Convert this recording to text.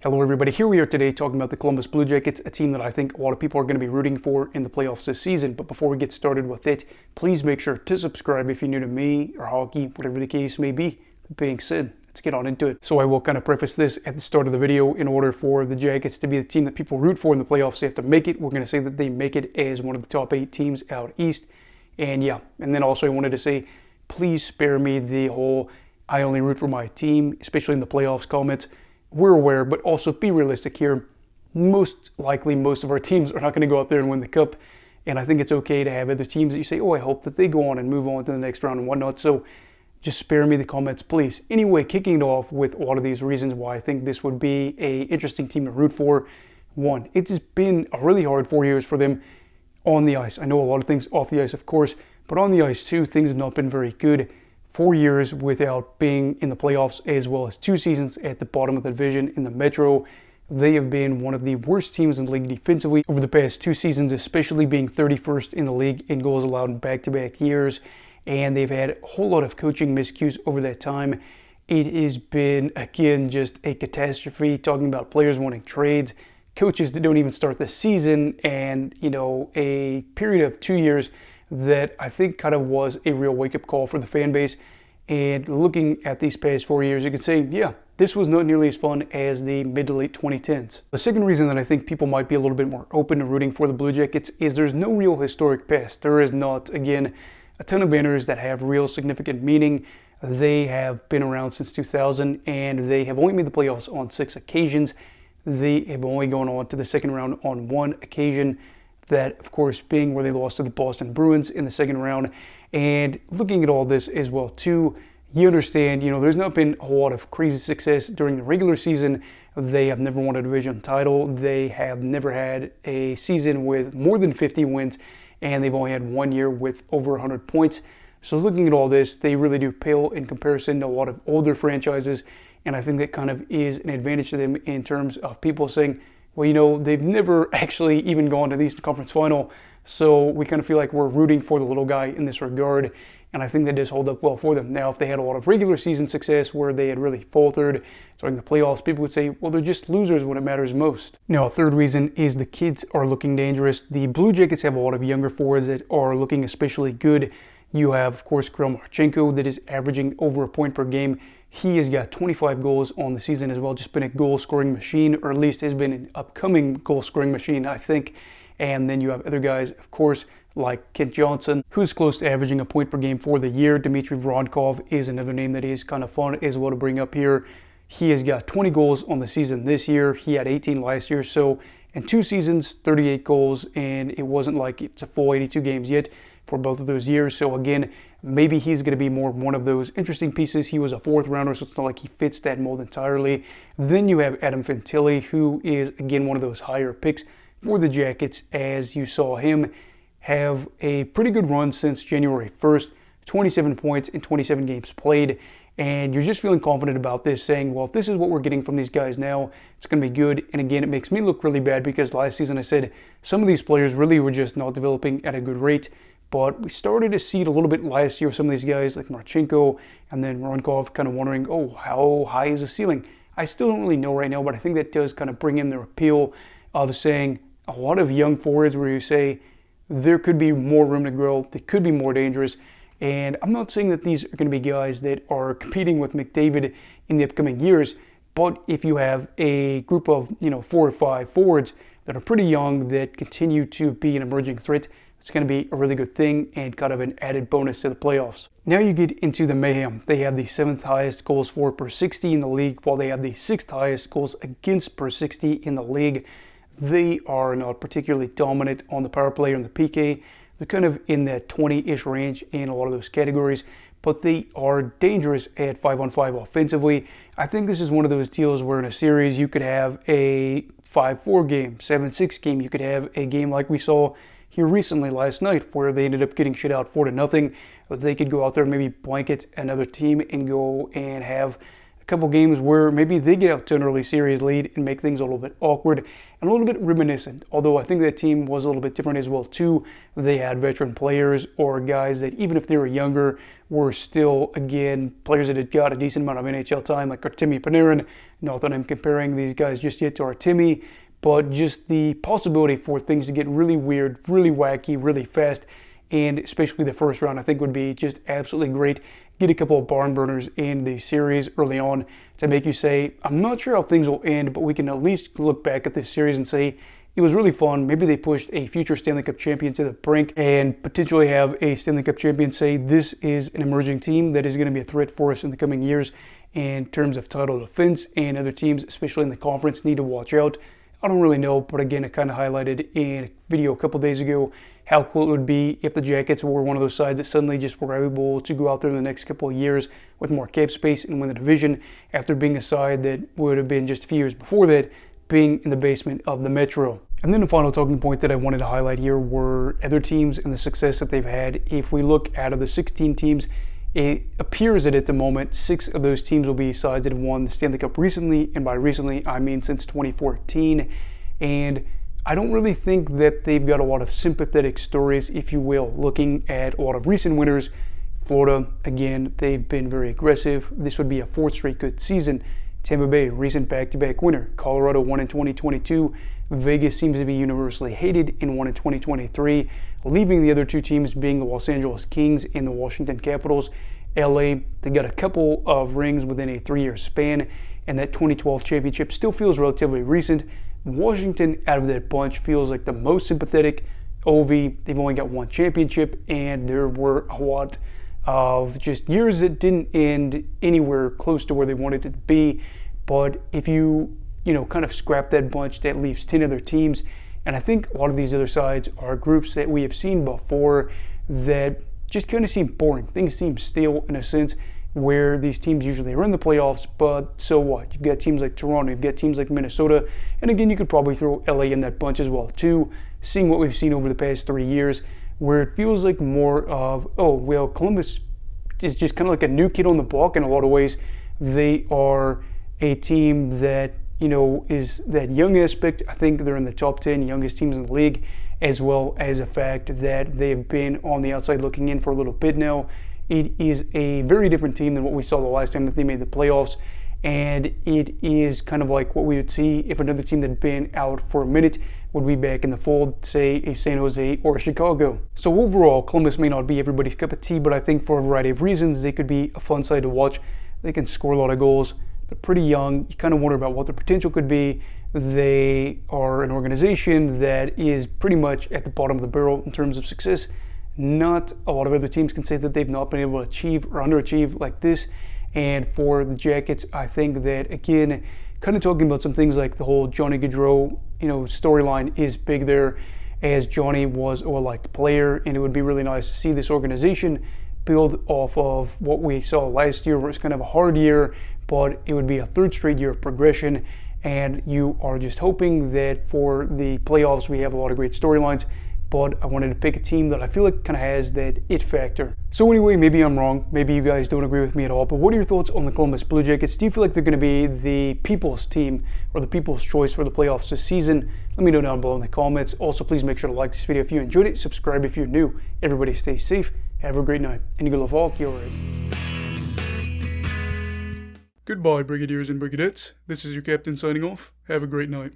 Hello everybody, here we are today talking about the Columbus Blue Jackets, a team that I think a lot of people are going to be rooting for in the playoffs this season. But before we get started with it, please make sure to subscribe if you're new to me or hockey, whatever the case may be. That being said, let's get on into it. So I will kind of preface this at the start of the video. In order for the Jackets to be the team that people root for in the playoffs, they have to make it. We're going to say that they make it as one of the top 8 teams out east. And then also I wanted to say, please spare me the whole I only root for my team, especially in the playoffs comments. We're aware, but also be realistic here. Most likely, most of our teams are not going to go out there and win the cup. And I think it's okay to have other teams that you say, oh, I hope that they go on and move on to the next round and whatnot. So just spare me the comments, please. Anyway, kicking it off with a lot of these reasons why I think this would be an interesting team to root for. One, it's just been a really hard 4 years for them on the ice. I know a lot of things off the ice, of course, but on the ice too, things have not been very good. 4 years without being in the playoffs, as well as 2 seasons at the bottom of the division in the Metro. They have been one of the worst teams in the league defensively over the past 2 seasons, especially being 31st in the league in goals allowed in back-to-back years. And they've had a whole lot of coaching miscues over that time. It has been, again, just a catastrophe, talking about players wanting trades, coaches that don't even start the season, and, a period of 2 years that I think kind of was a real wake-up call for the fan base. And looking at these past 4 years, you can say, yeah, this was not nearly as fun as the mid to late 2010s. The second reason that I think people might be a little bit more open to rooting for the Blue Jackets is there's no real historic past. There is not, again, a ton of banners that have real significant meaning. They have been around since 2000, and they have only made the playoffs on 6 occasions. They have only gone on to the second round on 1 occasion. That, of course, being where they lost to the Boston Bruins in the second round. And looking at all this as well, too, you understand, there's not been a whole lot of crazy success during the regular season. They have never won a division title. They have never had a season with more than 50 wins, and they've only had 1 year with over 100 points. So looking at all this, they really do pale in comparison to a lot of older franchises, and I think that kind of is an advantage to them in terms of people saying, well, they've never actually even gone to the Eastern Conference Final, so we kind of feel like we're rooting for the little guy in this regard, and I think that does hold up well for them. Now, if they had a lot of regular season success where they had really faltered during the playoffs, people would say, well, they're just losers when it matters most. Now, a third reason is the kids are looking dangerous. The Blue Jackets have a lot of younger forwards that are looking especially good. You have, of course, Kirill Marchenko that is averaging over a point per game. He has got 25 goals on the season as well, just been a goal-scoring machine, or at least has been an upcoming goal-scoring machine, I think. And then you have other guys, of course, like Kent Johnson, who's close to averaging a point per game for the year. Dmitry Voronkov is another name that is kind of fun as well to bring up here. He has got 20 goals on the season this year. He had 18 last year, so in 2 seasons, 38 goals, and it wasn't like it's a full 82 games yet for both of those years. So again, maybe he's going to be more one of those interesting pieces. He was a 4th rounder, so it's not like he fits that mold entirely. Then you have Adam Fantilli, who is, again, one of those higher picks for the Jackets, as you saw him have a pretty good run since January 1st, 27 points in 27 games played. And you're just feeling confident about this, saying, well, if this is what we're getting from these guys now, it's going to be good. And again, it makes me look really bad because last season I said some of these players really were just not developing at a good rate. But we started to see it a little bit last year with some of these guys like Marchenko and then Voronkov, kind of wondering, oh, how high is the ceiling? I still don't really know right now, but I think that does kind of bring in their appeal of saying a lot of young forwards where you say there could be more room to grow, they could be more dangerous. And I'm not saying that these are going to be guys that are competing with McDavid in the upcoming years, but if you have a group of 4 or 5 forwards that are pretty young that continue to be an emerging threat, it's going to be a really good thing and kind of an added bonus to the playoffs. Now you get into the mayhem. They have the 7th highest goals for per 60 in the league, while they have the 6th highest goals against per 60 in the league. They are not particularly dominant on the power play or on the PK. They're kind of in that 20-ish range in a lot of those categories, but they are dangerous at 5-on-5 offensively. I think this is one of those deals where in a series you could have a 5-4 game, 7-6 game. You could have a game like we saw here recently last night where they ended up getting shit out 4-0. They could go out there and maybe blanket another team and go and have a couple games where maybe they get out to an early series lead and make things a little bit awkward and a little bit reminiscent. Although I think that team was a little bit different as well too. They had veteran players or guys that even if they were younger were still, again, players that had got a decent amount of NHL time, like Artemi Panarin, Not that I'm comparing these guys just yet to Artemi, but just the possibility for things to get really weird, really wacky, really fast, and especially the first round I think would be just absolutely great. Get a couple of barn burners in the series early on to make you say, I'm not sure how things will end, but we can at least look back at this series and say, it was really fun. Maybe they pushed a future Stanley Cup champion to the brink and potentially have a Stanley Cup champion say, this is an emerging team that is going to be a threat for us in the coming years in terms of title defense, and other teams, especially in the conference, need to watch out. I don't really know, but again, I kind of highlighted in a video a couple days ago how cool it would be if the Jackets were one of those sides that suddenly just were able to go out there in the next couple of years with more cap space and win the division, after being a side that would have been just a few years before that being in the basement of the Metro. And then the final talking point that I wanted to highlight here were other teams and the success that they've had. If we look out of the 16 teams, it appears that at the moment, 6 of those teams will be sides that have won the Stanley Cup recently, and by recently, I mean since 2014. And I don't really think that they've got a lot of sympathetic stories, if you will. Looking at a lot of recent winners, Florida, again, they've been very aggressive. This would be a 4th straight good season. Tampa Bay, recent back-to-back winner. Colorado won in 2022. Vegas seems to be universally hated and won in 2023, leaving the other 2 teams being the Los Angeles Kings and the Washington Capitals. LA, they got a couple of rings within a 3-year span, and that 2012 championship still feels relatively recent. Washington, out of that bunch, feels like the most sympathetic. Ovi, they've only got 1 championship, and there were a lot of just years that didn't end anywhere close to where they wanted it to be. But if you kind of scrap that bunch, that leaves 10 other teams. And I think a lot of these other sides are groups that we have seen before that just kind of seem boring. Things seem stale in a sense, where these teams usually are in the playoffs, but so what? You've got teams like Toronto, you've got teams like Minnesota, and again, you could probably throw LA in that bunch as well too, seeing what we've seen over the past 3 years, where it feels like more of, oh, well, Columbus is just kind of like a new kid on the block in a lot of ways. They are a team that, is that young aspect. I think they're in the top 10 youngest teams in the league, as well as the fact that they've been on the outside looking in for a little bit now. It is a very different team than what we saw the last time that they made the playoffs, and it is kind of like what we would see if another team that had been out for a minute would be back in the fold, say a San Jose or a Chicago. So overall, Columbus may not be everybody's cup of tea, but I think for a variety of reasons, they could be a fun side to watch. They can score a lot of goals. They're pretty young. You kind of wonder about what their potential could be. They are an organization that is pretty much at the bottom of the barrel in terms of success. Not a lot of other teams can say that they've not been able to achieve or underachieve like this. And for the Jackets, I think that, again, kind of talking about some things like the whole Johnny Gaudreau, storyline is big there, as Johnny was a well-liked player, and it would be really nice to see this organization build off of what we saw last year, where it's kind of a hard year, but it would be a 3rd straight year of progression, and you are just hoping that for the playoffs we have a lot of great storylines. But I wanted to pick a team that I feel like kind of has that it factor. So anyway, maybe I'm wrong. Maybe you guys don't agree with me at all. But what are your thoughts on the Columbus Blue Jackets? Do you feel like they're going to be the people's team or the people's choice for the playoffs this season? Let me know down below in the comments. Also, please make sure to like this video if you enjoyed it. Subscribe if you're new. Everybody stay safe. Have a great night. And you go Volk, you're right. Goodbye, Brigadiers and Brigadettes. This is your captain signing off. Have a great night.